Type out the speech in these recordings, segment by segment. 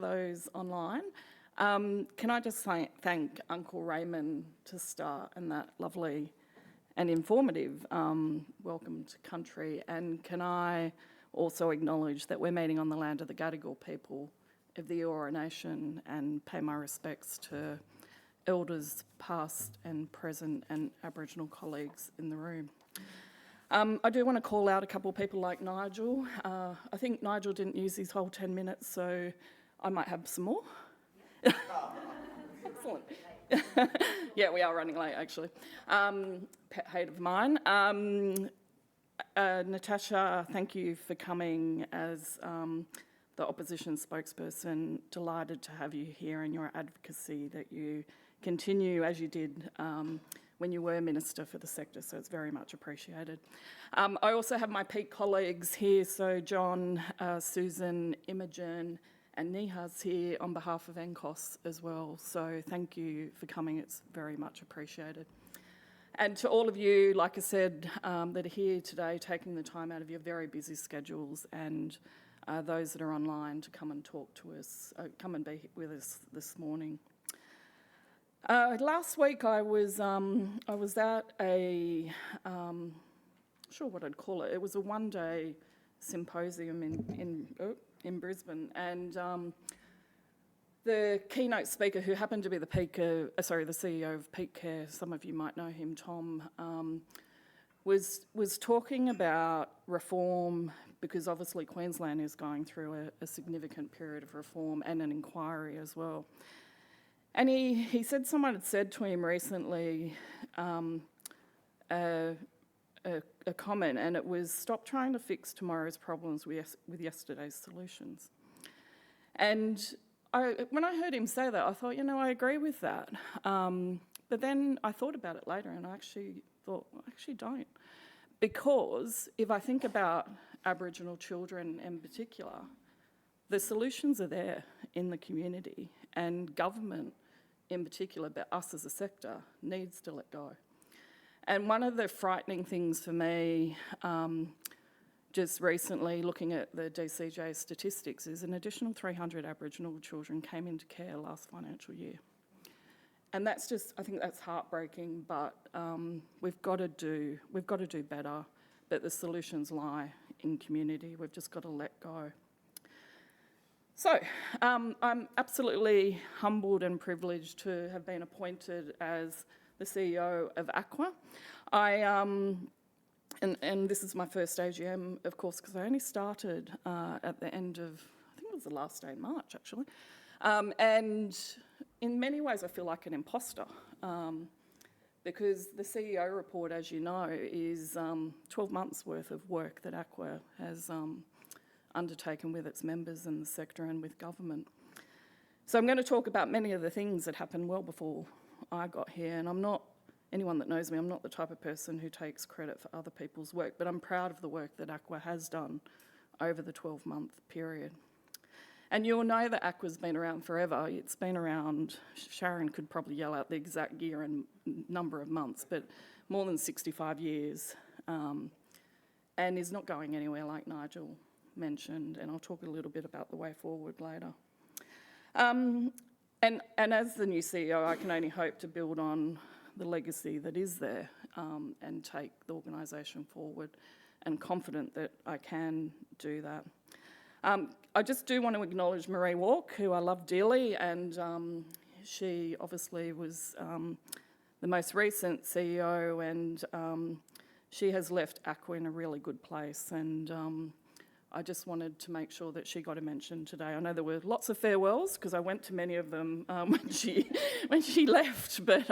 those online. Can I just thank Uncle Raymond to start and that lovely and informative welcome to country, and can I also acknowledge that we're meeting on the land of the Gadigal people of the Eora Nation and pay my respects to elders past and present and Aboriginal colleagues in the room. I do want to call out a couple of people like Nigel. I think Nigel didn't use his whole 10 minutes, so I might have some more. Excellent. Yeah, we are running late, actually. Pet hate of mine. Natasha, thank you for coming as the opposition spokesperson. Delighted to have you here and your advocacy that you continue as you did when you were Minister for the sector, so it's very much appreciated. I also have my peak colleagues here, so John, Susan, Imogen and Niha's here on behalf of NCOS as well, so thank you for coming, it's very much appreciated. And to all of you, like I said, that are here today, taking the time out of your very busy schedules, and those that are online to come and talk to us, come and be with us this morning. Last week I was at a, sure what I'd call it. It was a one-day symposium in Brisbane, and the keynote speaker, who happened to be the CEO of Peak Care, some of you might know him, Tom, was talking about reform, because obviously Queensland is going through a significant period of reform and an inquiry as well. And he said someone had said to him recently a comment, and it was, stop trying to fix tomorrow's problems with yesterday's solutions. And when I heard him say that, I thought, I agree with that. But then I thought about it later, and I actually thought, I actually don't. Because if I think about Aboriginal children in particular, the solutions are there in the community, and government in particular, but us as a sector, needs to let go. And one of the frightening things for me, just recently looking at the DCJ statistics, is an additional 300 Aboriginal children came into care last financial year. And that's just, I think that's heartbreaking, but we've got to do better, but the solutions lie in community. We've just got to let go. So, I'm absolutely humbled and privileged to have been appointed as the CEO of ACWA. And this is my first AGM, of course, because I only started at the end of, I think it was the last day in March, actually. And in many ways, I feel like an imposter, because the CEO report, as you know, is 12 months worth of work that ACWA has undertaken with its members in the sector and with government. So I'm going to talk about many of the things that happened well before I got here, and I'm not, anyone that knows me, I'm not the type of person who takes credit for other people's work, but I'm proud of the work that ACWA has done over the 12-month period. And you'll know that ACWA's been around forever. It's been around, Sharon could probably yell out the exact year and number of months, but more than 65 years, and is not going anywhere, like Nigel mentioned, and I'll talk a little bit about the way forward later. And as the new CEO, I can only hope to build on the legacy that is there and take the organisation forward, and confident that I can do that. I just do want to acknowledge Marie Walk, who I love dearly, and she obviously was the most recent CEO, and she has left ACWA in a really good place, and I just wanted to make sure that she got a mention today. I know there were lots of farewells, because I went to many of them when she left, but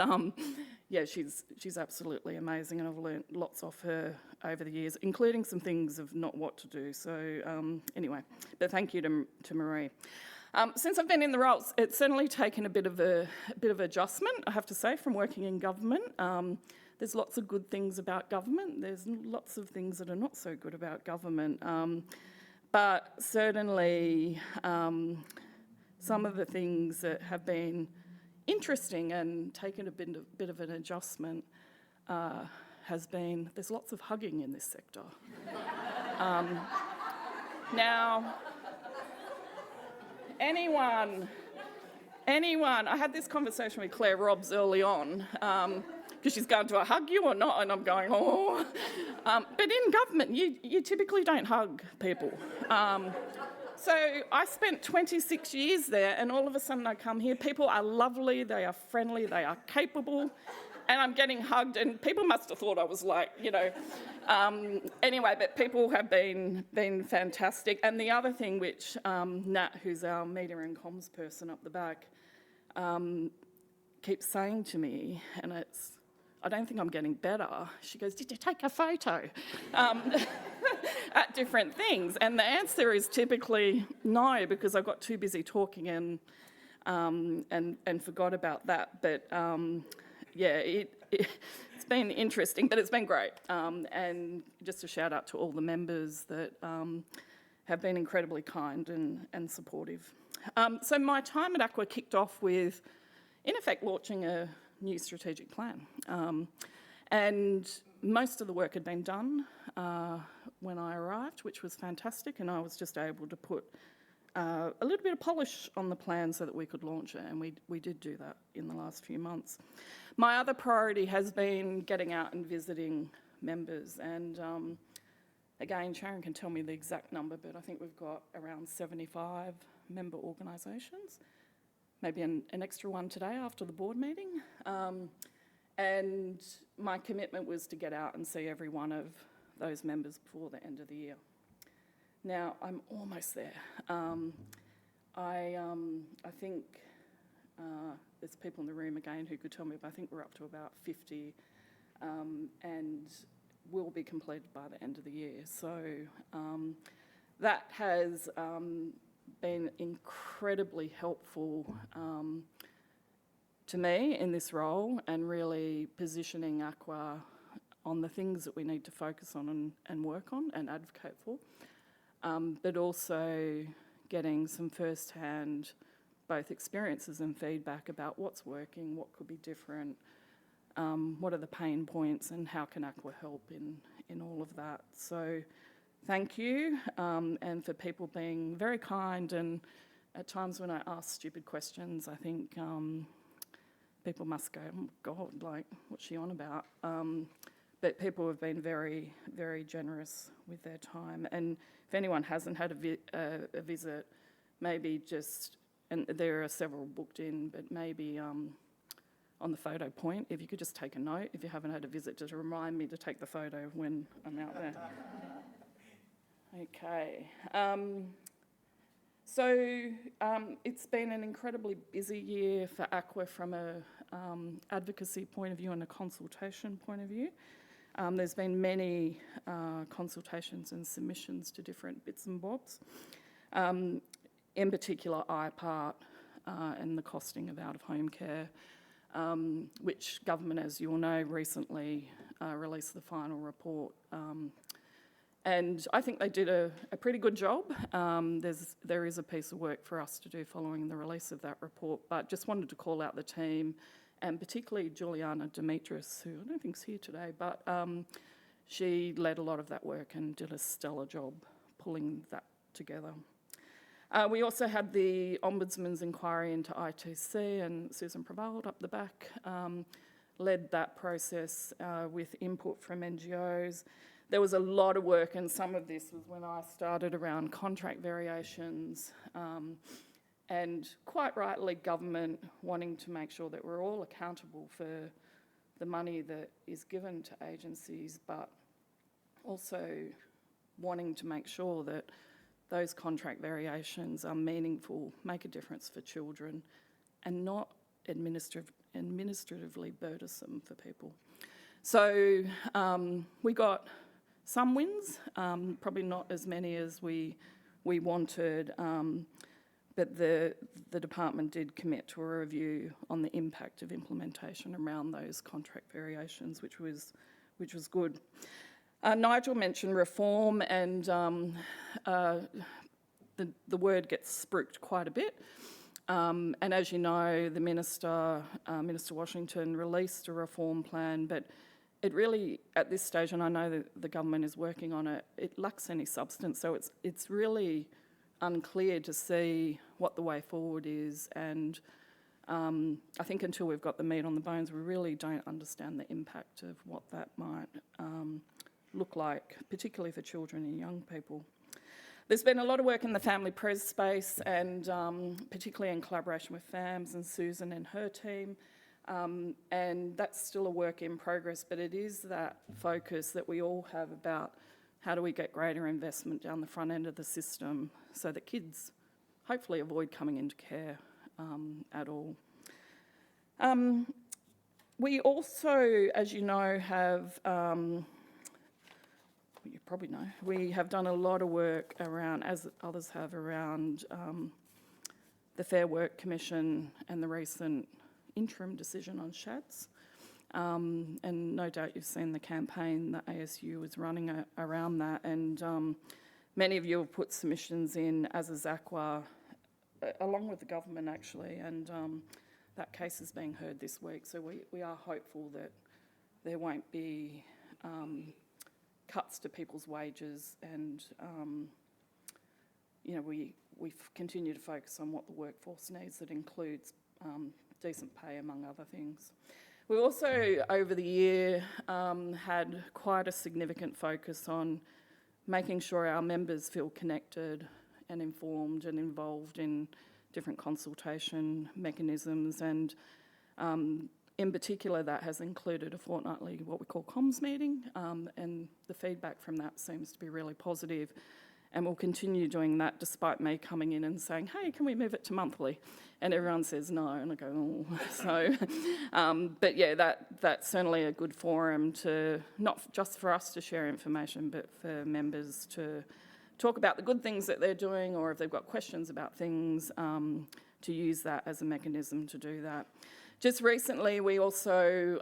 yeah, she's absolutely amazing, and I've learnt lots off her over the years, including some things of not what to do. So anyway, but thank you to Marie. Since I've been in the role, it's certainly taken a bit of adjustment, I have to say, from working in government. There's lots of good things about government. There's lots of things that are not so good about government. But certainly some of the things that have been interesting and taken a bit of an adjustment has been, there's lots of hugging in this sector. Now, anyone, I had this conversation with Claire Robbs early on, because she's going, do I hug you or not? And I'm going, oh. But in government, you typically don't hug people. So I spent 26 years there, and all of a sudden I come here. People are lovely, they are friendly, they are capable, and I'm getting hugged, and people must have thought I was like, anyway, but people have been fantastic. And the other thing which Nat, who's our media and comms person up the back, keeps saying to me, and I don't think I'm getting better. She goes, did you take a photo? At different things. And the answer is typically no, because I got too busy talking and forgot about that. But it's been interesting, but it's been great. And just a shout out to all the members that have been incredibly kind and supportive. So my time at ACWA kicked off with, in effect, launching a new strategic plan. And most of the work had been done when I arrived, which was fantastic, and I was just able to put a little bit of polish on the plan so that we could launch it, and we did do that in the last few months. My other priority has been getting out and visiting members, and again, Sharon can tell me the exact number, but I think we've got around 75 member organisations, maybe an extra one today after the board meeting. And my commitment was to get out and see every one of those members before the end of the year. Now, I'm almost there. I think there's people in the room again who could tell me, but I think we're up to about 50 and will be completed by the end of the year. So that has been incredibly helpful to me in this role, and really positioning ACWA on the things that we need to focus on and work on and advocate for, but also getting some first-hand both experiences and feedback about what's working, what could be different, what are the pain points, and how can ACWA help in all of that. So thank you, and for people being very kind, and at times when I ask stupid questions, I think people must go, oh God, like, what's she on about? But people have been very, very generous with their time. And if anyone hasn't had a visit, maybe just, and there are several booked in, but maybe on the photo point, if you could just take a note, if you haven't had a visit, just remind me to take the photo when I'm out there. Okay. So it's been an incredibly busy year for ACWA from a advocacy point of view and a consultation point of view. There's been many consultations and submissions to different bits and bobs. In particular, IPART and the costing of out-of-home care, which government, as you all know, recently released the final report. And I think they did a pretty good job. There is a piece of work for us to do following the release of that report, but just wanted to call out the team, and particularly Juliana Dimitris, who I don't think's here today, but she led a lot of that work and did a stellar job pulling that together. We also had the Ombudsman's inquiry into ITC, and Susan Prevailed up the back led that process with input from NGOs. There was a lot of work, and some of this was when I started, around contract variations, and quite rightly government wanting to make sure that we're all accountable for the money that is given to agencies, but also wanting to make sure that those contract variations are meaningful, make a difference for children, and not administratively burdensome for people. So we got some wins, probably not as many as we wanted, but the department did commit to a review on the impact of implementation around those contract variations, which was good. Nigel mentioned reform, and the word gets spruiked quite a bit. And as you know, the Minister Washington, released a reform plan, but it really, at this stage, and I know that the government is working on it, it lacks any substance. So it's really unclear to see what the way forward is, and I think until we've got the meat on the bones, we really don't understand the impact of what that might look like, particularly for children and young people. There's been a lot of work in the family pres space, and particularly in collaboration with FAMS and Susan and her team, and that's still a work in progress, but it is that focus that we all have about how do we get greater investment down the front end of the system so that kids hopefully avoid coming into care at all. We also, as you know, have, you probably know, we have done a lot of work around, as others have, around the Fair Work Commission and the recent interim decision on SHADs. And no doubt you've seen the campaign that ASU is running around that, and many of you have put submissions in, as has ACWA, along with the government actually, and that case is being heard this week, so we are hopeful that there won't be cuts to people's wages, and you know, we continue to focus on what the workforce needs. That includes decent pay, among other things. We also, over the year, had quite a significant focus on making sure our members feel connected and informed and involved in different consultation mechanisms, and in particular that has included a fortnightly, what we call comms meeting, and the feedback from that seems to be really positive, and we'll continue doing that despite me coming in and saying, hey, can we move it to monthly? And everyone says no, and I go, oh. So, but yeah, that's certainly a good forum to, not just for us to share information, but for members to talk about the good things that they're doing, or if they've got questions about things, to use that as a mechanism to do that. Just recently, we also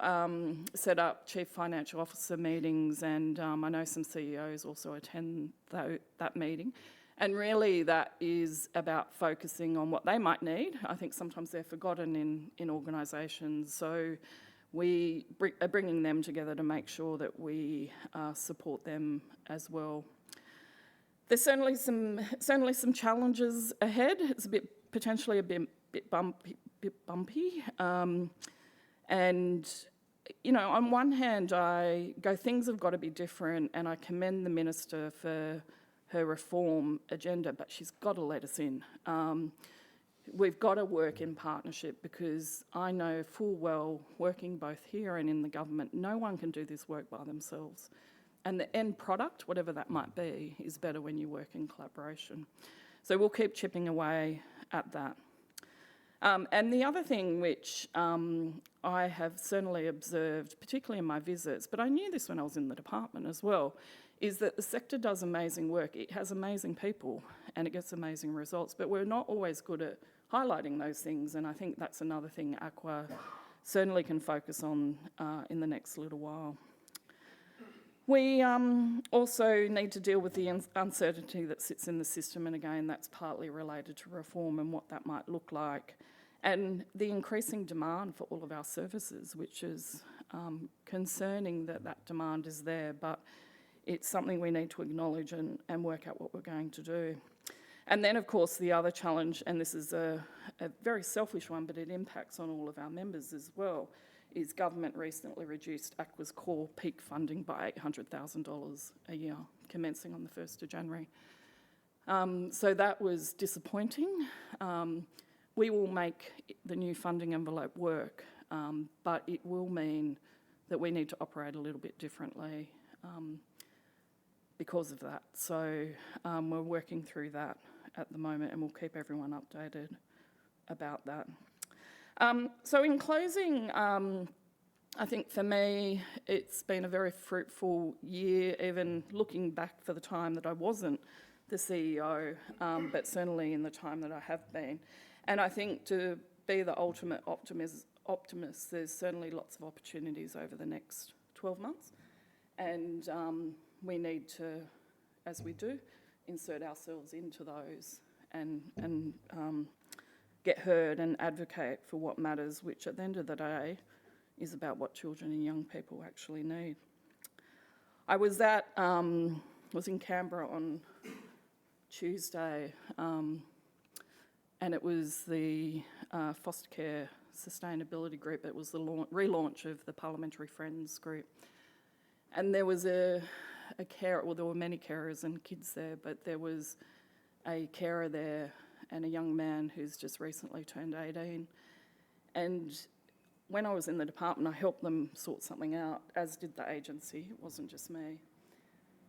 set up Chief Financial Officer meetings, and I know some CEOs also attend that meeting. And really that is about focusing on what they might need. I think sometimes they're forgotten in organisations, so we are bringing them together to make sure that we support them as well. There's certainly some challenges ahead. It's potentially a bit bumpy. And you know, on one hand, I go, things have got to be different, and I commend the Minister for her reform agenda, but she's got to let us in. We've got to work in partnership, because I know full well, working both here and in the government, no one can do this work by themselves. And the end product, whatever that might be, is better when you work in collaboration. So we'll keep chipping away at that. And the other thing which I have certainly observed, particularly in my visits, but I knew this when I was in the department as well, is that the sector does amazing work. It has amazing people and it gets amazing results, but we're not always good at highlighting those things, and I think that's another thing ACWA certainly can focus on in the next little while. We also need to deal with the uncertainty that sits in the system, and again, that's partly related to reform and what that might look like, and the increasing demand for all of our services, which is concerning that that demand is there, but it's something we need to acknowledge and work out what we're going to do. And then, of course, the other challenge, and this is a very selfish one, but it impacts on all of our members as well, is government recently reduced ACWA's core peak funding by $800,000 a year, commencing on the 1st of January. So that was disappointing. We will make the new funding envelope work, but it will mean that we need to operate a little bit differently because of that. So we're working through that at the moment, and we'll keep everyone updated about that. So in closing, I think for me, it's been a very fruitful year, even looking back for the time that I wasn't the CEO, but certainly in the time that I have been. And I think to be the ultimate optimist, there's certainly lots of opportunities over the next 12 months. And we need to, as we do, insert ourselves into those and get heard and advocate for what matters, which at the end of the day is about what children and young people actually need. I was in Canberra on Tuesday and it was the foster care sustainability group. It was the relaunch of the Parliamentary Friends group. And there was a carer, well, there were many carers and kids there, but there was a carer there and a young man who's just recently turned 18. And when I was in the department, I helped them sort something out, as did the agency. It wasn't just me.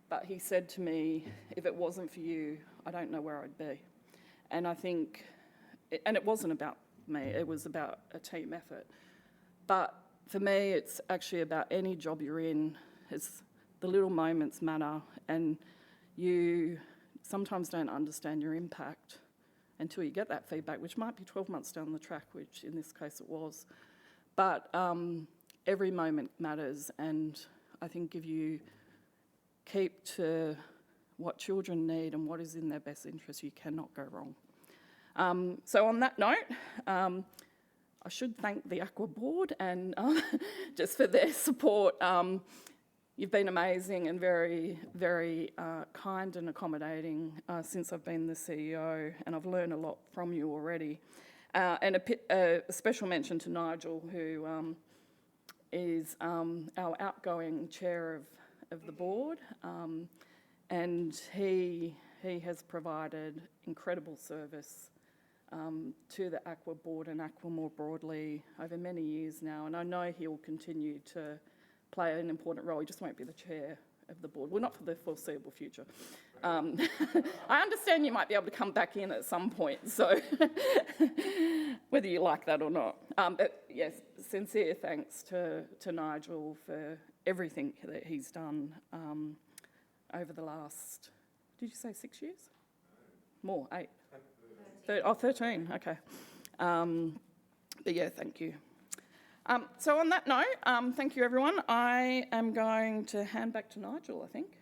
But he said to me, if it wasn't for you, I don't know where I'd be. And I think, and it wasn't about me, it was about a team effort. But for me, it's actually about any job you're in. It's the little moments matter, and you sometimes don't understand your impact until you get that feedback, which might be 12 months down the track, which in this case it was. But every moment matters, and I think if you keep to what children need and what is in their best interest, you cannot go wrong. So on that note, I should thank the ACWA board and just for their support. You've been amazing and very, very kind and accommodating since I've been the CEO, and I've learned a lot from you already. And a special mention to Nigel, who is our outgoing chair of the board, and he has provided incredible service to the ACWA board and ACWA more broadly over many years now, and I know he'll continue to play an important role. He just won't be the chair of the board. Well, not for the foreseeable future. I understand you might be able to come back in at some point, so whether you like that or not. But yes, sincere thanks to Nigel for everything that he's done over the last, did you say 6 years? More, 8? 13, okay. But yeah, thank you. So on that note, thank you everyone. I am going to hand back to Nigel, I think.